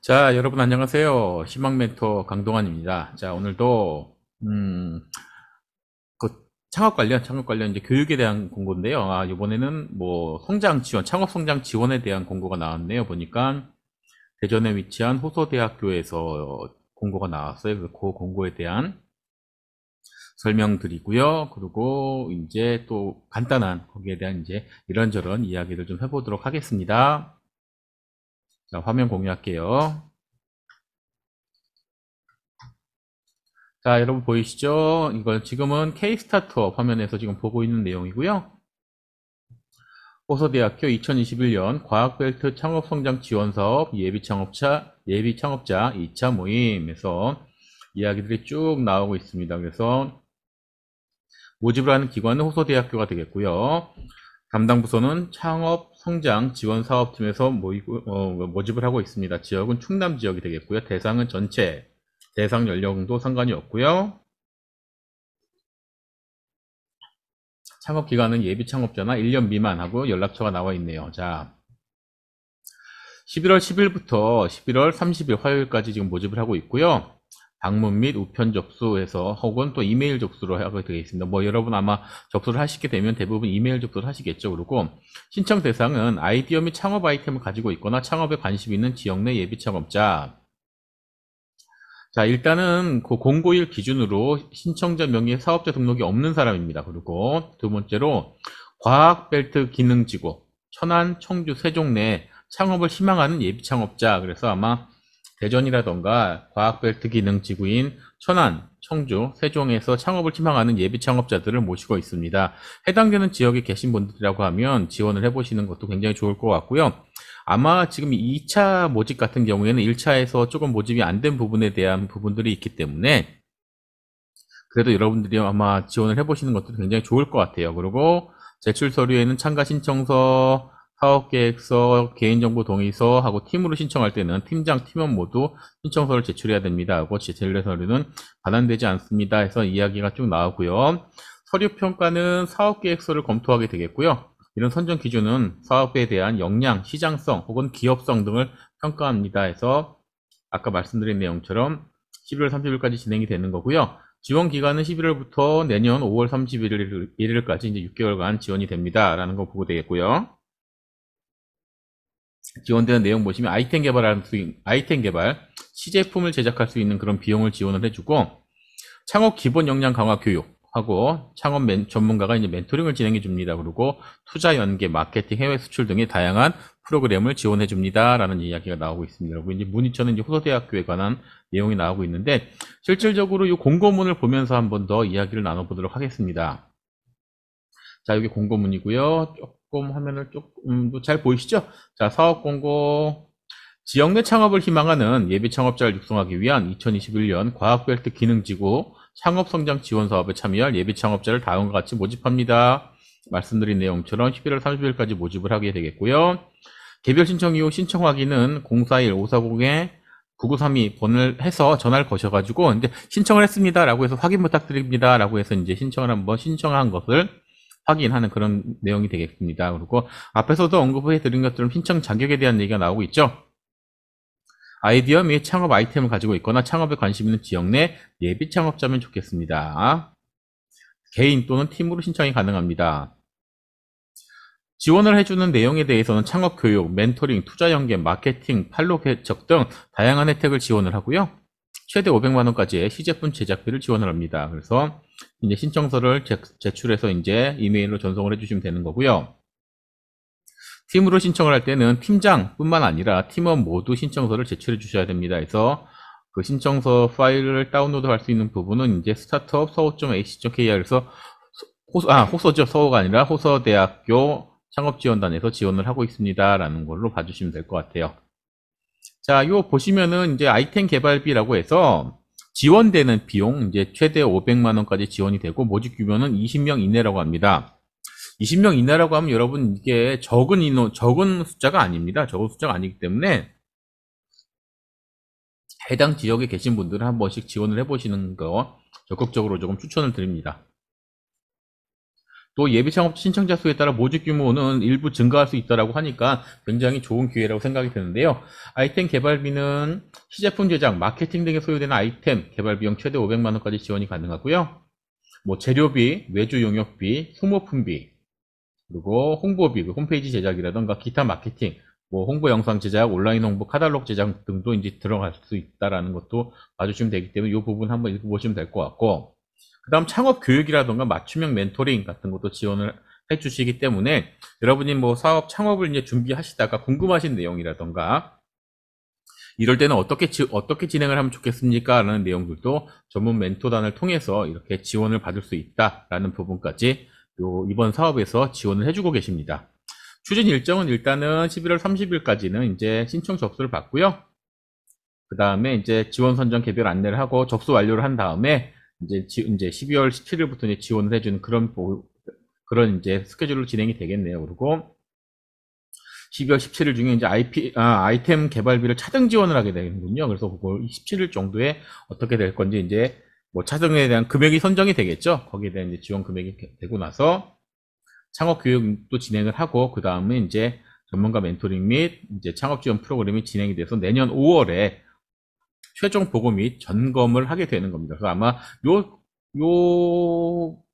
자, 여러분 안녕하세요. 희망 멘토 강동환입니다. 자, 오늘도 그 창업 관련 이제 교육에 대한 공고인데요. 이번에는 뭐 성장 지원, 창업 성장 지원에 대한 공고가 나왔네요. 보니까 대전에 위치한 호서대학교에서 공고가 나왔어요. 그래서 그 공고에 대한 설명드리고요. 그리고 이제 또 간단한 거기에 대한 이제 이런저런 이야기를 좀 해보도록 하겠습니다. 자, 화면 공유할게요. 자, 여러분 보이시죠? 이거 지금은 K-스타트업 화면에서 지금 보고 있는 내용이고요. 호서대학교 2021년 과학벨트 창업성장 지원사업 예비창업자 2차 모임에서 이야기들이 쭉 나오고 있습니다. 그래서 모집을 하는 기관은 호서대학교가 되겠고요. 담당 부서는 창업성장지원사업팀에서 모집을 하고 있습니다. 지역은 충남 지역이 되겠고요. 대상은 전체, 대상 연령도 상관이 없고요. 창업기간은 예비창업자나 1년 미만하고 연락처가 나와 있네요. 자, 11월 10일부터 11월 30일 화요일까지 지금 모집을 하고 있고요. 방문 및 우편 접수해서 혹은 또 이메일 접수로 하게 되어 있습니다. 뭐 여러분 아마 접수를 하시게 되면 대부분 이메일 접수를 하시겠죠. 그리고 신청 대상은 아이디어 및 창업 아이템을 가지고 있거나 창업에 관심 있는 지역 내 예비창업자. 자, 일단은 그 공고일 기준으로 신청자 명의의 사업자 등록이 없는 사람입니다. 그리고 두 번째로 과학벨트 기능지구, 천안, 청주, 세종 내 창업을 희망하는 예비창업자. 그래서 아마 대전이라던가 과학벨트 기능지구인 천안, 청주, 세종에서 창업을 희망하는 예비창업자들을 모시고 있습니다. 해당되는 지역에 계신 분들이라고 하면 지원을 해보시는 것도 굉장히 좋을 것 같고요. 아마 지금 2차 모집 같은 경우에는 1차에서 조금 모집이 안 된 부분에 대한 부분들이 있기 때문에 그래도 여러분들이 아마 지원을 해보시는 것도 굉장히 좋을 것 같아요. 그리고 제출 서류에는 참가 신청서, 사업계획서, 개인정보 동의서 하고 팀으로 신청할 때는 팀장, 팀원 모두 신청서를 제출해야 됩니다. 하고 제출 서류는 반환되지 않습니다. 해서 이야기가 쭉 나오고요. 서류 평가는 사업계획서를 검토하게 되겠고요. 이런 선정 기준은 사업에 대한 역량, 시장성 혹은 기업성 등을 평가합니다. 해서 아까 말씀드린 내용처럼 11월 30일까지 진행이 되는 거고요. 지원 기간은 11월부터 내년 5월 31일까지 이제 6개월간 지원이 됩니다. 라는 거 보고 되겠고요. 지원되는 내용 보시면 아이템 개발, 시제품을 제작할 수 있는 그런 비용을 지원을 해주고 창업 기본 역량 강화 교육하고 창업 전문가가 이제 멘토링을 진행해 줍니다. 그리고 투자 연계, 마케팅, 해외 수출 등의 다양한 프로그램을 지원해 줍니다. 라는 이야기가 나오고 있습니다. 그리고 이제 문의처는 이제 호서대학교에 관한 내용이 나오고 있는데 실질적으로 이 공고문을 보면서 한 번 더 이야기를 나눠보도록 하겠습니다. 자, 여기 공고문이고요. 조금 화면을 조금 잘 보이시죠? 자, 사업 공고. 지역 내 창업을 희망하는 예비 창업자를 육성하기 위한 2021년 과학벨트 기능지구 창업성장 지원 사업에 참여할 예비 창업자를 다음과 같이 모집합니다. 말씀드린 내용처럼 11월 30일까지 모집을 하게 되겠고요. 개별 신청 이후 신청 확인은 041-540-9932 번을 해서 전화를 거셔가지고 이제 신청을 했습니다라고 해서 확인 부탁드립니다라고 해서 이제 신청을 한번 신청한 것을 확인하는 그런 내용이 되겠습니다. 그리고 앞에서도 언급해 드린 것처럼 신청 자격에 대한 얘기가 나오고 있죠. 아이디어 및 창업 아이템을 가지고 있거나 창업에 관심 있는 지역 내 예비 창업자면 좋겠습니다. 개인 또는 팀으로 신청이 가능합니다. 지원을 해주는 내용에 대해서는 창업 교육, 멘토링, 투자 연계, 마케팅, 판로 개척 등 다양한 혜택을 지원을 하고요. 최대 500만 원까지의 시제품 제작비를 지원을 합니다. 그래서 이제 신청서를 제출해서 이제 이메일로 전송을 해주시면 되는 거고요. 팀으로 신청을 할 때는 팀장뿐만 아니라 팀원 모두 신청서를 제출해 주셔야 됩니다. 그래서 그 신청서 파일을 다운로드 할 수 있는 부분은 이제 스타트업 서호.ac.kr에서 호서죠. 서호가 아니라 호서대학교 창업지원단에서 지원을 하고 있습니다. 라는 걸로 봐주시면 될 것 같아요. 자, 요 보시면은 이제 아이템 개발비라고 해서 지원되는 비용 이제 최대 500만 원까지 지원이 되고 모집 규모는 20명 이내라고 합니다. 20명 이내라고 하면 여러분 이게 적은 숫자가 아닙니다. 적은 숫자가 아니기 때문에 해당 지역에 계신 분들은 한 번씩 지원을 해보시는 거 적극적으로 조금 추천을 드립니다. 또 예비 창업 신청자 수에 따라 모집 규모는 일부 증가할 수 있다라고 하니까 굉장히 좋은 기회라고 생각이 드는데요. 아이템 개발비는 시제품 제작, 마케팅 등에 소요되는 아이템 개발 비용 최대 500만 원까지 지원이 가능하고요. 뭐 재료비, 외주 용역비, 소모품비, 그리고 홍보비, 홈페이지 제작이라던가 기타 마케팅, 뭐 홍보 영상 제작, 온라인 홍보, 카탈로그 제작 등도 이제 들어갈 수 있다라는 것도 봐주시면 되기 때문에 이 부분 한번 읽어보시면 될 것 같고, 그 다음 창업 교육이라던가 맞춤형 멘토링 같은 것도 지원을 해주시기 때문에 여러분이 뭐 사업 창업을 이제 준비하시다가 궁금하신 내용이라던가 이럴 때는 어떻게 진행을 하면 좋겠습니까? 라는 내용들도 전문 멘토단을 통해서 이렇게 지원을 받을 수 있다라는 부분까지 이번 사업에서 지원을 해주고 계십니다. 추진 일정은 일단은 11월 30일까지는 이제 신청 접수를 받고요. 그 다음에 이제 지원 선정 개별 안내를 하고 접수 완료를 한 다음에 이제 12월 17일부터 이제 지원을 해주는 그런 이제 스케줄로 진행이 되겠네요. 그리고 12월 17일 중에 이제 아이템 개발비를 차등 지원을 하게 되는군요. 그래서 그걸 17일 정도에 어떻게 될 건지 이제 뭐 차등에 대한 금액이 선정이 되겠죠. 거기에 대한 이제 지원 금액이 되고 나서 창업 교육도 진행을 하고 그 다음에 이제 전문가 멘토링 및 이제 창업 지원 프로그램이 진행이 돼서 내년 5월에 최종 보고 및 점검을 하게 되는 겁니다. 그래서 아마 요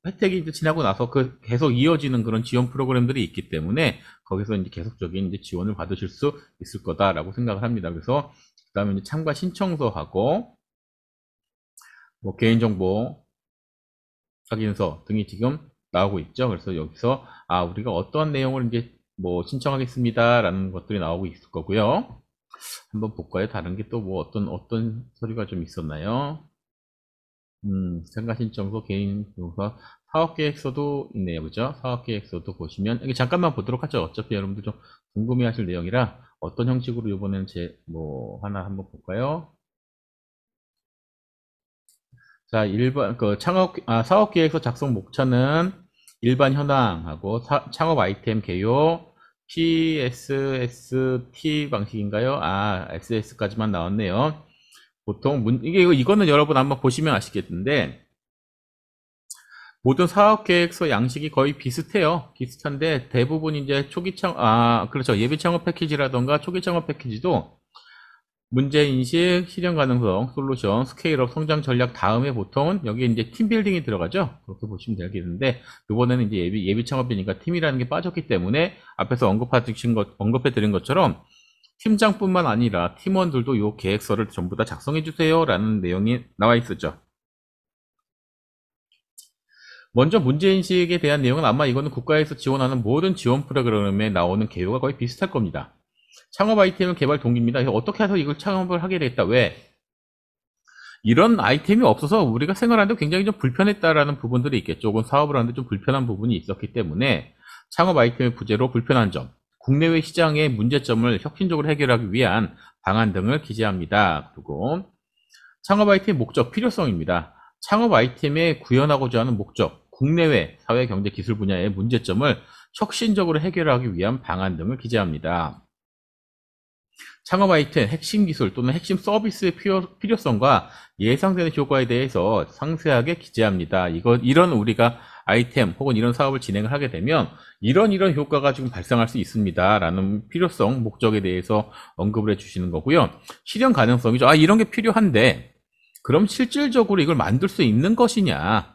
혜택이 이제 지나고 나서 계속 이어지는 그런 지원 프로그램들이 있기 때문에 거기서 이제 계속적인 이제 지원을 받으실 수 있을 거다라고 생각을 합니다. 그래서 그다음에 이제 참가 신청서하고 뭐 개인정보 확인서 등이 지금 나오고 있죠. 그래서 여기서 우리가 어떠한 내용을 이제 뭐 신청하겠습니다라는 것들이 나오고 있을 거고요. 한번 볼까요? 다른 게 또 뭐 어떤 서류가 좀 있었나요? 참가 신청서, 개인 동서, 사업계획서도 있네요. 그죠? 사업계획서도 보시면, 여기 잠깐만 보도록 하죠. 어차피 여러분들 좀 궁금해 하실 내용이라 어떤 형식으로 이번에는 하나 한번 볼까요? 자, 사업계획서 작성 목차는 일반 현황하고 창업 아이템 개요, PSST 방식인가요? SS까지만 나왔네요. 보통 이거는 여러분 한번 보시면 아시겠는데 모든 사업계획서 양식이 거의 비슷해요. 비슷한데 대부분 이제 그렇죠. 예비 창업 패키지라던가 초기 창업 패키지도 문제인식, 실현 가능성, 솔루션, 스케일업, 성장 전략 다음에 보통은 여기 이제 팀 빌딩이 들어가죠. 그렇게 보시면 되겠는데 이번에는 이제 예비 창업이니까 팀이라는 게 빠졌기 때문에 앞에서 언급해 드린 것처럼 팀장뿐만 아니라 팀원들도 이 계획서를 전부 다 작성해 주세요 라는 내용이 나와 있었죠. 먼저 문제인식에 대한 내용은 아마 이거는 국가에서 지원하는 모든 지원 프로그램에 나오는 개요가 거의 비슷할 겁니다. 창업 아이템은 개발 동기입니다. 어떻게 해서 이걸 창업을 하게 됐다. 왜? 이런 아이템이 없어서 우리가 생활하는데 굉장히 좀 불편했다라는 부분들이 있겠죠. 혹은 사업을 하는데 좀 불편한 부분이 있었기 때문에 창업 아이템의 부재로 불편한 점, 국내외 시장의 문제점을 혁신적으로 해결하기 위한 방안 등을 기재합니다. 그리고 창업 아이템의 목적, 필요성입니다. 창업 아이템에 구현하고자 하는 목적, 국내외 사회, 경제, 기술 분야의 문제점을 혁신적으로 해결하기 위한 방안 등을 기재합니다. 창업 아이템, 핵심 기술 또는 핵심 서비스의 필요성과 예상되는 효과에 대해서 상세하게 기재합니다. 이런 우리가 아이템 혹은 이런 사업을 진행을 하게 되면 이런 효과가 지금 발생할 수 있습니다. 라는 필요성, 목적에 대해서 언급을 해주시는 거고요. 실현 가능성이죠. 이런 게 필요한데 그럼 실질적으로 이걸 만들 수 있는 것이냐.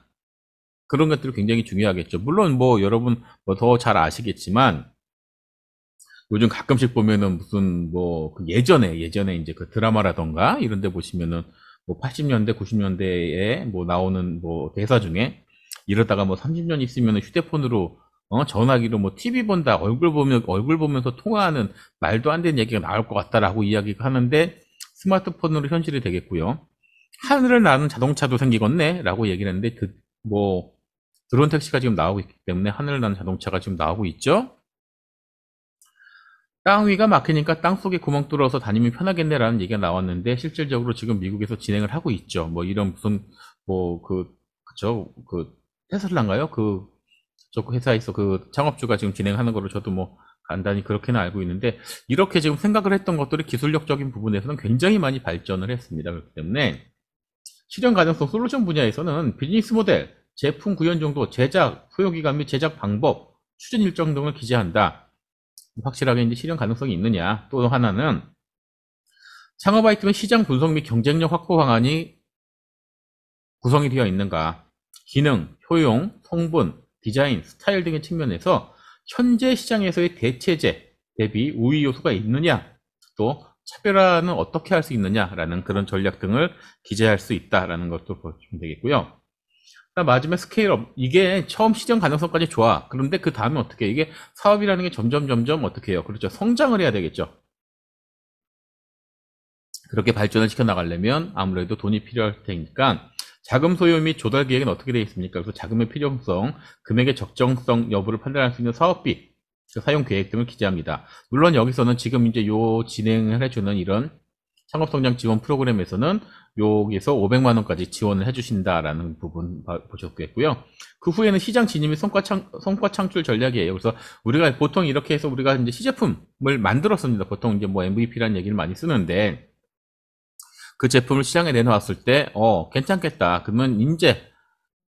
그런 것들이 굉장히 중요하겠죠. 물론 뭐 여러분 더 잘 아시겠지만 요즘 가끔씩 보면은 무슨 예전에 이제 그 드라마라던가 이런 데 보시면은 뭐 80년대, 90년대에 뭐 나오는 뭐 대사 중에 이러다가 뭐 30년 있으면은 휴대폰으로 전화기로 뭐 TV 본다, 얼굴 보면서 통화하는 말도 안 되는 얘기가 나올 것 같다라고 이야기가 하는데 스마트폰으로 현실이 되겠고요. 하늘을 나는 자동차도 생기겠네 라고 얘기를 했는데 드론 택시가 지금 나오고 있기 때문에 하늘을 나는 자동차가 지금 나오고 있죠. 땅 위가 막히니까 땅 속에 구멍 뚫어서 다니면 편하겠네 라는 얘기가 나왔는데 실질적으로 지금 미국에서 진행을 하고 있죠. 뭐 이런 무슨 그쵸, 테슬라인가요? 저 회사에서 창업주가 지금 진행하는 거로 저도 뭐 간단히 그렇게는 알고 있는데 이렇게 지금 생각을 했던 것들이 기술력적인 부분에서는 굉장히 많이 발전을 했습니다. 그렇기 때문에 실현 가능성 솔루션 분야에서는 비즈니스 모델, 제품 구현 정도, 제작, 소요기간 및 제작 방법, 추진 일정 등을 기재한다. 확실하게 이제 실현 가능성이 있느냐. 또 하나는 창업 아이템의 시장 분석 및 경쟁력 확보 방안이 구성이 되어 있는가. 기능, 효용, 성분, 디자인, 스타일 등의 측면에서 현재 시장에서의 대체제 대비 우위 요소가 있느냐. 또 차별화는 어떻게 할 수 있느냐라는 그런 전략 등을 기재할 수 있다라는 것도 보시면 되겠고요. 마지막에 스케일업. 이게 처음 시장 가능성까지 좋아. 그런데 그 다음에 어떻게 해? 이게 사업이라는 게 점점 어떻게 해요? 그렇죠. 성장을 해야 되겠죠. 그렇게 발전을 시켜 나가려면 아무래도 돈이 필요할 테니까 자금 소요 및 조달 계획은 어떻게 되어 있습니까? 그래서 자금의 필요성, 금액의 적정성 여부를 판단할 수 있는 사업비, 그 사용 계획 등을 기재합니다. 물론 여기서는 지금 이제 요 진행을 해주는 이런 창업성장 지원 프로그램에서는 여기서 500만 원까지 지원을 해주신다라는 부분 보셨겠고요. 그 후에는 시장 진입 및 성과 창출 전략이에요. 그래서 우리가 보통 이렇게 해서 우리가 이제 시제품을 만들었습니다. 보통 이제 뭐 MVP라는 얘기를 많이 쓰는데 그 제품을 시장에 내놓았을 때, 괜찮겠다. 그러면 이제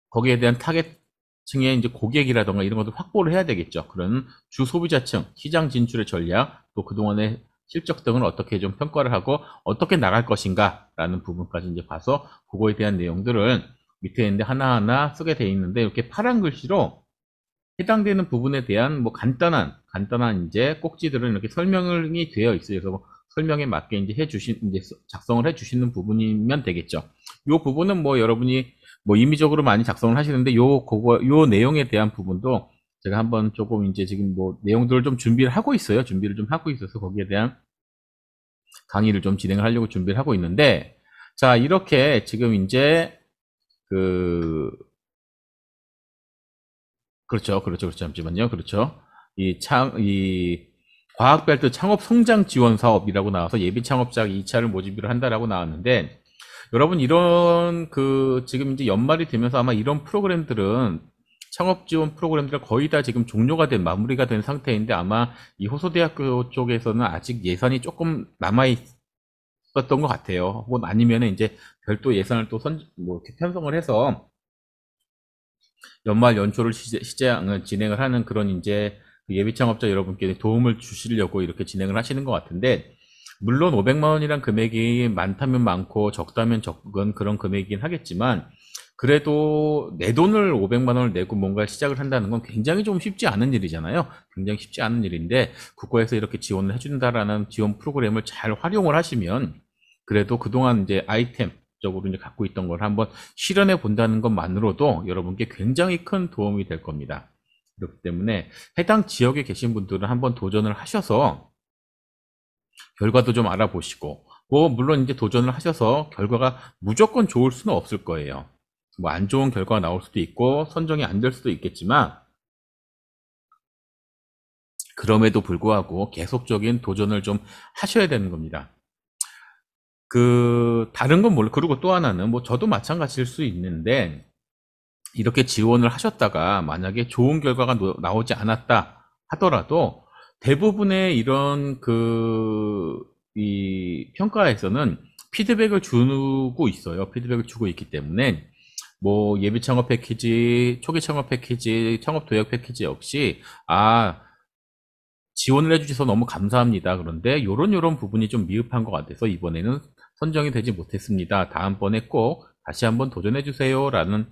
거기에 대한 타겟층의 이제 고객이라던가 이런 것도 확보를 해야 되겠죠. 그런 주 소비자층, 시장 진출의 전략, 또 그동안의 실적 등을 어떻게 좀 평가를 하고 어떻게 나갈 것인가라는 부분까지 이제 봐서 그거에 대한 내용들을 밑에 있는데 하나하나 쓰게 돼 있는데 이렇게 파란 글씨로 해당되는 부분에 대한 뭐 간단한 이제 꼭지들은 이렇게 설명이 되어 있어요. 그래서 설명에 맞게 이제 이제 작성을 해주시는 부분이면 되겠죠. 이 부분은 뭐 여러분이 뭐 임의적으로 많이 작성을 하시는데 요 내용에 대한 부분도 제가 한번 조금 이제 지금 뭐 내용들을 좀 준비를 하고 있어요. 준비를 좀 하고 있어서 거기에 대한 강의를 좀 진행을 하려고 준비를 하고 있는데, 자, 이렇게 지금 이제 그렇죠. 잠시만요. 그렇죠. 이 과학벨트 창업 성장 지원 사업이라고 나와서 예비 창업자 2차를 모집을 한다라고 나왔는데, 여러분 이런 지금 이제 연말이 되면서 아마 이런 프로그램들은 창업 지원 프로그램들 거의 다 지금 종료가 된 마무리가 된 상태인데 아마 이 호소대학교 쪽에서는 아직 예산이 조금 남아 있었던 것 같아요. 혹은 아니면 이제 별도 예산을 또 뭐 이렇게 편성을 해서 연말 연초를 진행을 하는 그런 이제 예비 창업자 여러분께 도움을 주시려고 이렇게 진행을 하시는 것 같은데, 물론 500만 원이란 금액이 많다면 많고 적다면 적은 그런 금액이긴 하겠지만 그래도 내 돈을 500만 원을 내고 뭔가를 시작을 한다는 건 굉장히 좀 쉽지 않은 일이잖아요. 굉장히 쉽지 않은 일인데 국가에서 이렇게 지원을 해준다라는 지원 프로그램을 잘 활용을 하시면 그래도 그동안 이제 아이템적으로 이제 갖고 있던 걸 한번 실현해 본다는 것만으로도 여러분께 굉장히 큰 도움이 될 겁니다. 그렇기 때문에 해당 지역에 계신 분들은 한번 도전을 하셔서 결과도 좀 알아보시고, 뭐 물론 이제 도전을 하셔서 결과가 무조건 좋을 수는 없을 거예요. 뭐 안 좋은 결과가 나올 수도 있고 선정이 안 될 수도 있겠지만 그럼에도 불구하고 계속적인 도전을 좀 하셔야 되는 겁니다. 다른 건 몰라. 그리고 또 하나는 뭐 저도 마찬가지일 수 있는데 이렇게 지원을 하셨다가 만약에 좋은 결과가 나오지 않았다 하더라도 대부분의 이런 이 평가에서는 피드백을 주고 있어요. 피드백을 주고 있기 때문에 뭐 예비 창업 패키지, 초기 창업 패키지, 창업 도약 패키지 역시 지원을 해주셔서 너무 감사합니다. 그런데 요런 부분이 좀 미흡한 것 같아서 이번에는 선정이 되지 못했습니다. 다음번에 꼭 다시 한번 도전해 주세요라는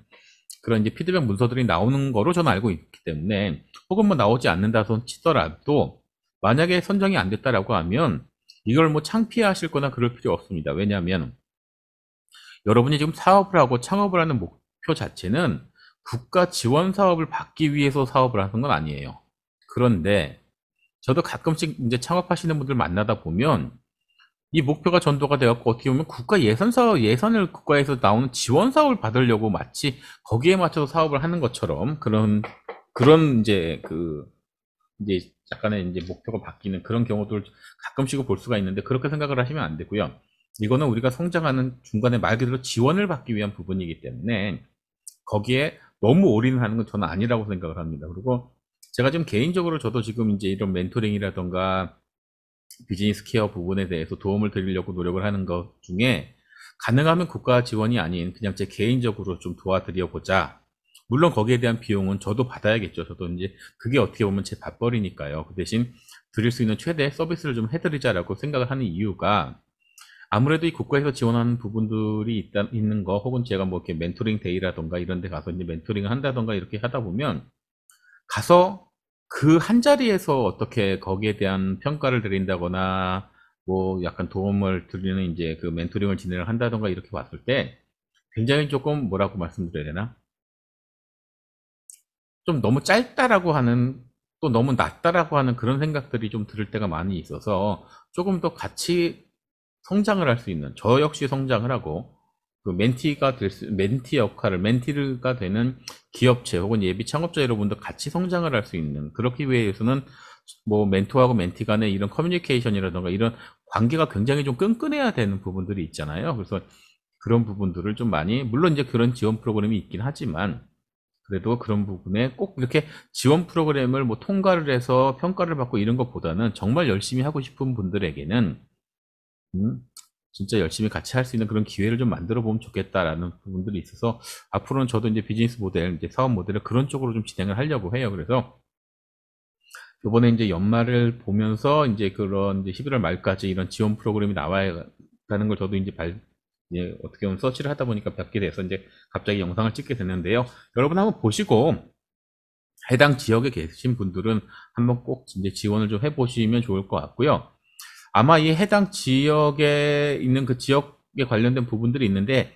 그런 이제 피드백 문서들이 나오는 거로 저는 알고 있기 때문에, 혹은 뭐 나오지 않는다 손 치더라도 만약에 선정이 안 됐다라고 하면 이걸 뭐 창피하실 거나 그럴 필요 없습니다. 왜냐하면 여러분이 지금 사업을 하고 창업을 하는 목표 자체는 국가 지원 사업을 받기 위해서 사업을 하는 건 아니에요. 그런데 저도 가끔씩 이제 창업하시는 분들 만나다 보면 이 목표가 전도가 되었고 어떻게 보면 국가 예산을 국가에서 나오는 지원 사업을 받으려고 마치 거기에 맞춰서 사업을 하는 것처럼 그런 이제 약간의 이제 목표가 바뀌는 그런 경우들 가끔씩은 볼 수가 있는데 그렇게 생각을 하시면 안 되고요. 이거는 우리가 성장하는 중간에 말 그대로 지원을 받기 위한 부분이기 때문에 거기에 너무 올인하는 건 저는 아니라고 생각을 합니다. 그리고 제가 지금 개인적으로 저도 지금 이제 이런 멘토링이라던가 비즈니스 케어 부분에 대해서 도움을 드리려고 노력을 하는 것 중에 가능하면 국가 지원이 아닌 그냥 제 개인적으로 좀 도와드려 보자. 물론 거기에 대한 비용은 저도 받아야겠죠. 저도 이제 그게 어떻게 보면 제 밥벌이니까요. 그 대신 드릴 수 있는 최대 서비스를 좀 해드리자라고 생각을 하는 이유가 아무래도 이 국가에서 지원하는 부분들이 있는 거 혹은 제가 뭐 이렇게 멘토링 데이라던가 이런 데 가서 이제 멘토링을 한다던가 이렇게 하다 보면 가서 그 한 자리에서 어떻게 거기에 대한 평가를 드린다거나 뭐 약간 도움을 드리는 이제 그 멘토링을 진행을 한다던가 이렇게 봤을 때 굉장히 조금 뭐라고 말씀드려야 되나? 좀 너무 짧다라고 하는 또 너무 낮다라고 하는 그런 생각들이 좀 들을 때가 많이 있어서 조금 더 같이 성장을 할 수 있는 저 역시 성장을 하고 그 멘티 역할을 멘티가 되는 기업체 혹은 예비 창업자 여러분도 같이 성장을 할 수 있는 그렇기 위해서는 뭐 멘토하고 멘티 간의 이런 커뮤니케이션이라던가 이런 관계가 굉장히 좀 끈끈해야 되는 부분들이 있잖아요. 그래서 그런 부분들을 좀 많이 물론 이제 그런 지원 프로그램이 있긴 하지만 그래도 그런 부분에 꼭 이렇게 지원 프로그램을 뭐 통과를 해서 평가를 받고 이런 것보다는 정말 열심히 하고 싶은 분들에게는 음, 진짜 열심히 같이 할 수 있는 그런 기회를 좀 만들어 보면 좋겠다라는 부분들이 있어서 앞으로는 저도 이제 비즈니스 모델, 이제 사업 모델을 그런 쪽으로 좀 진행을 하려고 해요. 그래서 이번에 이제 연말을 보면서 이제 그런 이제 11월 말까지 이런 지원 프로그램이 나와야 하는 걸 저도 이제 어떻게 보면 서치를 하다 보니까 뵙게 돼서 이제 갑자기 영상을 찍게 됐는데요. 여러분 한번 보시고 해당 지역에 계신 분들은 한번 꼭 이제 지원을 좀 해보시면 좋을 것 같고요. 아마 이 해당 지역에 있는 그 지역에 관련된 부분들이 있는데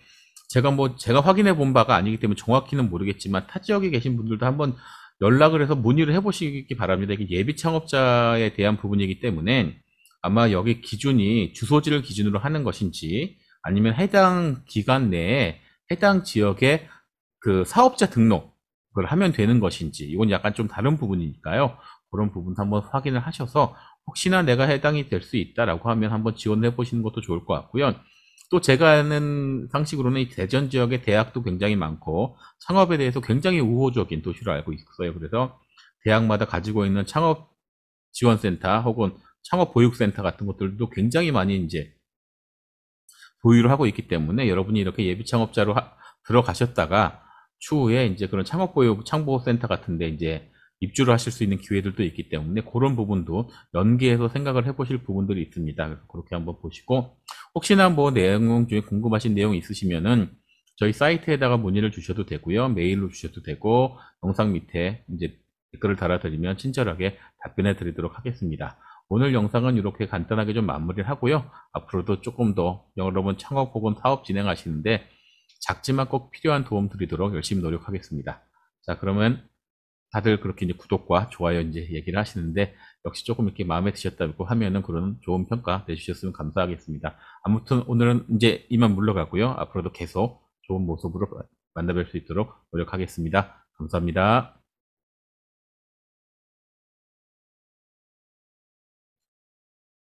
제가 확인해 본 바가 아니기 때문에 정확히는 모르겠지만 타 지역에 계신 분들도 한번 연락을 해서 문의를 해보시기 바랍니다. 이게 예비 창업자에 대한 부분이기 때문에 아마 여기 기준이 주소지를 기준으로 하는 것인지 아니면 해당 기간 내에 해당 지역의 그 사업자 등록을 하면 되는 것인지 이건 약간 좀 다른 부분이니까요. 그런 부분 한번 확인을 하셔서 혹시나 내가 해당이 될 수 있다라고 하면 한번 지원해 보시는 것도 좋을 것 같고요. 또 제가 아는 상식으로는 이 대전 지역에 대학도 굉장히 많고 창업에 대해서 굉장히 우호적인 도시로 알고 있어요. 그래서 대학마다 가지고 있는 창업 지원센터 혹은 창업 보육센터 같은 것들도 굉장히 많이 이제 보유를 하고 있기 때문에 여러분이 이렇게 예비 창업자로 들어가셨다가 추후에 이제 그런 창업보육 창보센터 같은데 이제 입주를 하실 수 있는 기회들도 있기 때문에 그런 부분도 연계해서 생각을 해보실 부분들이 있습니다. 그래서 그렇게 한번 보시고 혹시나 뭐 내용 중에 궁금하신 내용 있으시면은 저희 사이트에다가 문의를 주셔도 되고요. 메일로 주셔도 되고 영상 밑에 이제 댓글을 달아드리면 친절하게 답변해 드리도록 하겠습니다. 오늘 영상은 이렇게 간단하게 좀 마무리를 하고요. 앞으로도 조금 더 여러분 창업 혹은 사업 진행하시는데 작지만 꼭 필요한 도움 드리도록 열심히 노력하겠습니다. 자, 그러면 다들 그렇게 이제 구독과 좋아요 이제 얘기를 하시는데 역시 조금 이렇게 마음에 드셨다고 하면은 그런 좋은 평가 내주셨으면 감사하겠습니다. 아무튼 오늘은 이제 이만 물러가고요. 앞으로도 계속 좋은 모습으로 만나뵐 수 있도록 노력하겠습니다. 감사합니다.